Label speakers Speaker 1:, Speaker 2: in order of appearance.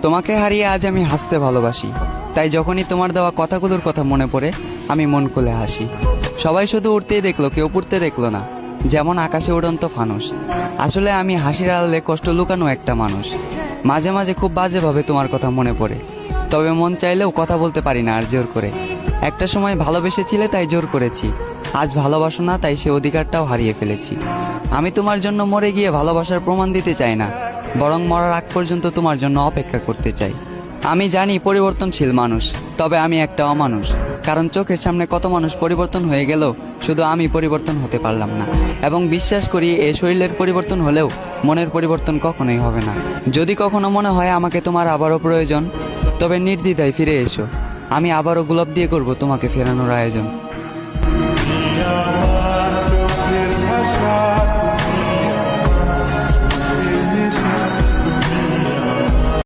Speaker 1: তোমাকে হারিয়ে আজ আমি হাসতে ভালোবাসি, তাই যখনই তোমার দেওয়া কথাগুলোর কথা মনে পড়ে আমি মন খুলে হাসি। সবাই শুধু উঠতেই দেখলো, কেউ পড়তে দেখলো না, যেমন আকাশে উড়ন্ত ফানুস। আসলে আমি হাসির আড়ালে কষ্ট লুকানো একটা মানুষ। মাঝে মাঝে খুব বাজেভাবে তোমার কথা মনে পড়ে, তবে মন চাইলেও কথা বলতে পারি না আর জোর করে। একটা সময় ভালোবেসেছিলে তাই জোর করেছি, আজ ভালোবাসো না তাই সে অধিকারটাও হারিয়ে ফেলেছি। আমি তোমার জন্য মরে গিয়ে ভালোবাসার প্রমাণ দিতে চাই না, বরং মরার আগ পর্যন্ত তোমার জন্য অপেক্ষা করতে চাই। আমি জানি পরিবর্তনশীল মানুষ, তবে আমি একটা অমানুষ। কারণ চোখের সামনে কত মানুষ পরিবর্তন হয়ে গেল, শুধু আমি পরিবর্তন হতে পারলাম না। এবং বিশ্বাস করি এই শরীরের পরিবর্তন হলেও মনের পরিবর্তন কখনোই হবে না। যদি কখনো মনে হয় আমাকে তোমার আবারও প্রয়োজন, তবে নির্দ্বিধায় ফিরে এসো। আমি আবারও গোলাপ দিয়ে করব তোমাকে ফেরানোর আয়োজন।